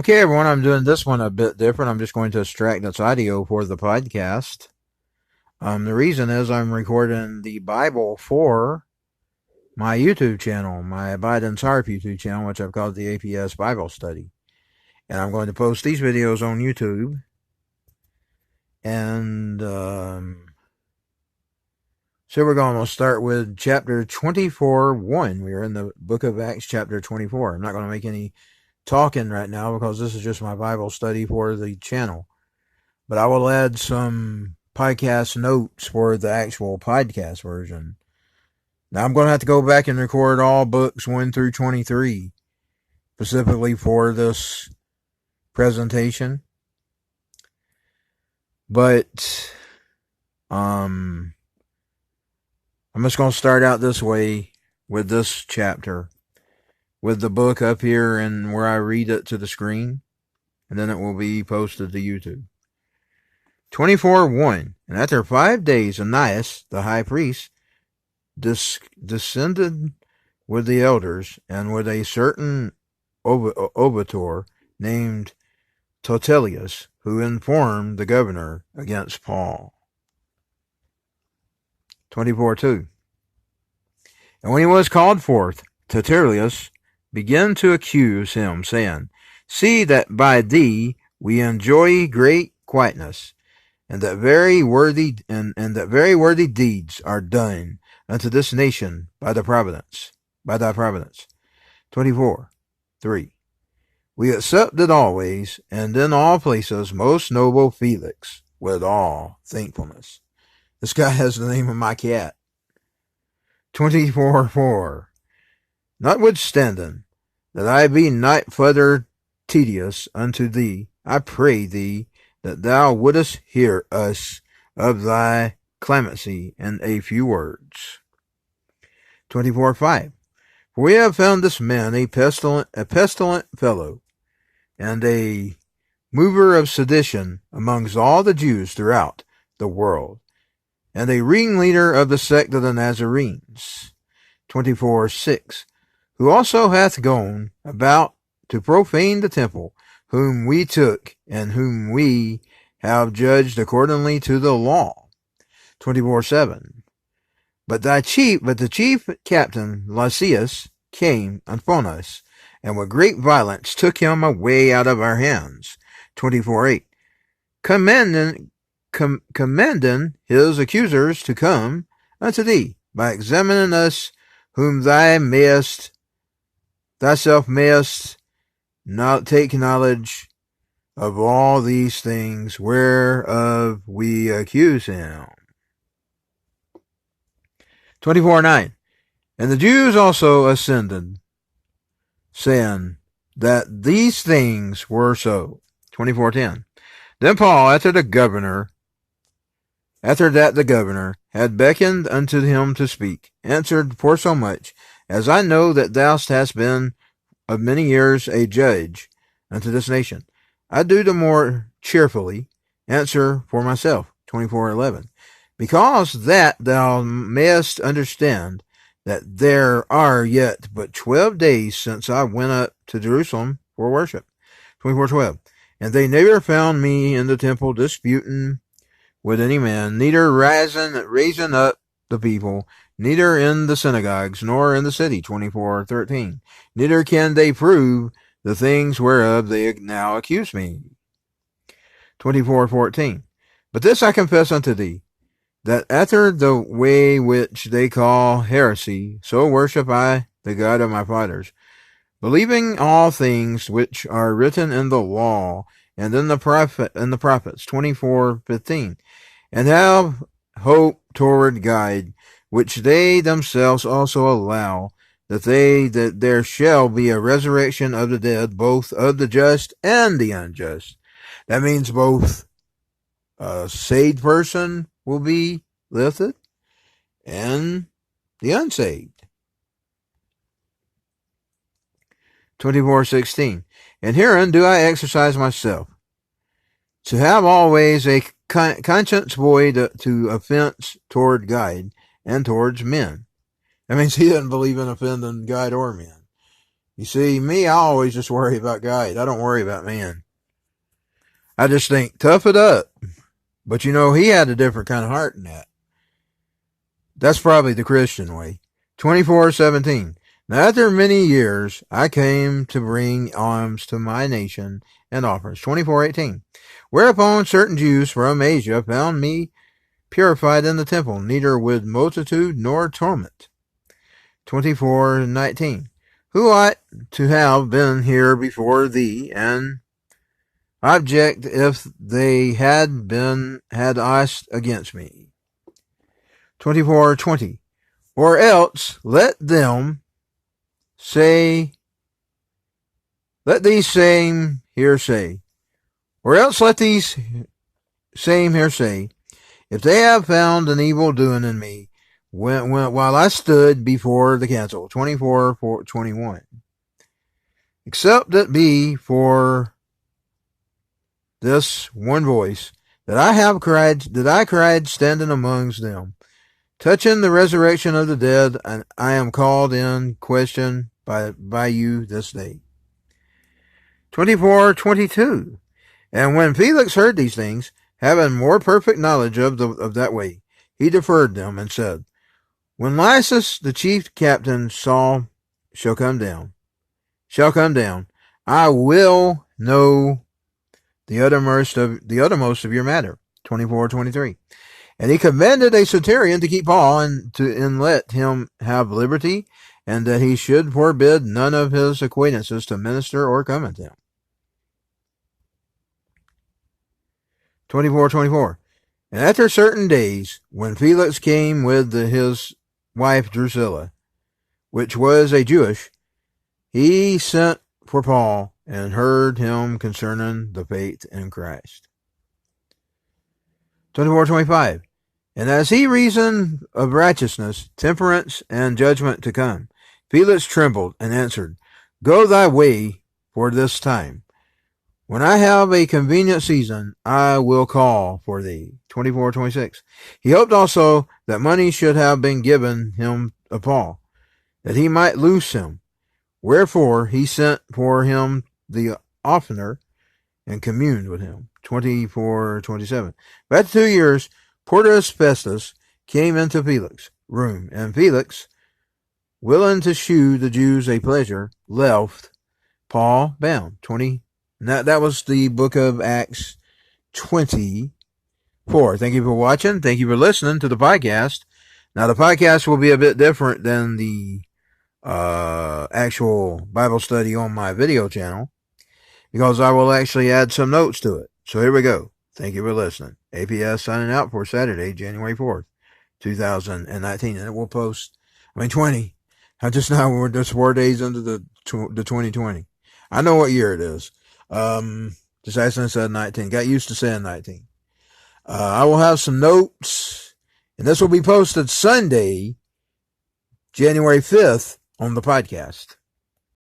Okay, everyone, I'm doing this one a bit different. I'm just going to extract this audio for the podcast. The reason is I'm recording the Bible for my YouTube channel, my Abide in Sarp YouTube channel, which I've called the APS Bible Study. And I'm going to post these videos on YouTube. And so we're going to start with chapter 24:1. We are in the book of Acts, chapter 24. I'm not going to make any talking right now because this is just my Bible study for the channel. But I will add some podcast notes for the actual podcast version. Now I'm going to have to go back and record all books 1 through 23 specifically for this presentation. But I'm just going to start out this way with this chapter, with the book up here and where I read it to the screen, and then it will be posted to YouTube. 24:1. And after 5 days, Ananias, the high priest, descended with the elders and with a certain obituar named Totilius, who informed the governor against Paul. 24:2. And when he was called forth, Totilius began to accuse him, saying, See that by thee we enjoy great quietness, and that very worthy deeds are done unto this nation by thy providence. 24:3. We accepted always, and in all places, most noble Felix, with all thankfulness. This guy has the name of my cat. 24:4. Notwithstanding that I be not further tedious unto thee, I pray thee that thou wouldest hear us of thy clemency in a few words. 24:5. For we have found this man a pestilent fellow, and a mover of sedition amongst all the Jews throughout the world, and a ringleader of the sect of the Nazarenes. 24:6. Who also hath gone about to profane the temple, whom we took, and whom we have judged accordingly to the law. 24:7. But the chief captain Lysias came upon us, and with great violence took him away out of our hands. 24:8. Commanding his accusers to come unto thee, by examining us, whom thyself mayest not take knowledge of all these things whereof we accuse him. 24:9. And the Jews also ascended, saying that these things were so. 24:10. Then Paul, after that the governor had beckoned unto him to speak, answered, For so much as I know that thou hast been of many years a judge unto this nation, I do the more cheerfully answer for myself. 24:11. Because that thou mayest understand that there are yet but 12 days since I went up to Jerusalem for worship. 24:12. And they never found me in the temple disputing with any man, neither raising up the people, neither in the synagogues, nor in the city. 24:13. Neither can they prove the things whereof they now accuse me. 24:14. But this I confess unto thee, that after the way which they call heresy, so worship I the God of my fathers, believing all things which are written in the law and in the prophets. 24:15. And have hope toward God, which they themselves also allow, that there shall be a resurrection of the dead, both of the just and the unjust. That means both a saved person will be lifted and the unsaved. 24:16. And herein do I exercise myself, to have always a conscience void to offense toward God and towards men. That means he doesn't believe in offending God or men. You see, me, I always just worry about God. I don't worry about man. I just think, tough it up. But you know, he had a different kind of heart in that. That's probably the Christian way. 24:17. Now after many years, I came to bring alms to my nation and offerings. 24:18. Whereupon certain Jews from Asia found me purified in the temple, neither with multitude nor torment. 24:19. Who ought to have been here before thee, and object if they had asked against me. 24:20. Or else let these same here say, if they have found an evil doing in me, while I stood before the council. 24:21. Except it be for this one voice that I cried standing amongst them, touching the resurrection of the dead, and I am called in question by you this day. 24:22. And when Felix heard these things, having more perfect knowledge of that way, he deferred them and said, when Lysis the chief captain shall come down, I will know the uttermost of your matter. 24:23. And he commanded a centurion to keep Paul and let him have liberty, and that he should forbid none of his acquaintances to minister or come unto him. 24:24. And after certain days, when Felix came with his wife Drusilla, which was a Jewish, he sent for Paul and heard him concerning the faith in Christ. 24:25. And as he reasoned of righteousness, temperance, and judgment to come, Felix trembled and answered, go thy way for this time. When I have a convenient season, I will call for thee. 24:26. He hoped also that money should have been given him of Paul, that he might loose him. Wherefore he sent for him the oftener and communed with him. 24:27. But after 2 years, Portus Festus came into Felix's room, and Felix, willing to shew the Jews a pleasure, left Paul bound. That was the book of Acts 24. Thank you for watching. Thank you for listening to the podcast. Now, the podcast will be a bit different than the actual Bible study on my video channel, because I will actually add some notes to it. So here we go. Thank you for listening. APS signing out for Saturday, January 4th, 2019. And it will post, 20. I just now, we're just 4 days into the 2020. I know what year it is. Just accidentally said 19. Got used to saying 19. I will have some notes, and this will be posted Sunday, January 5th on the podcast.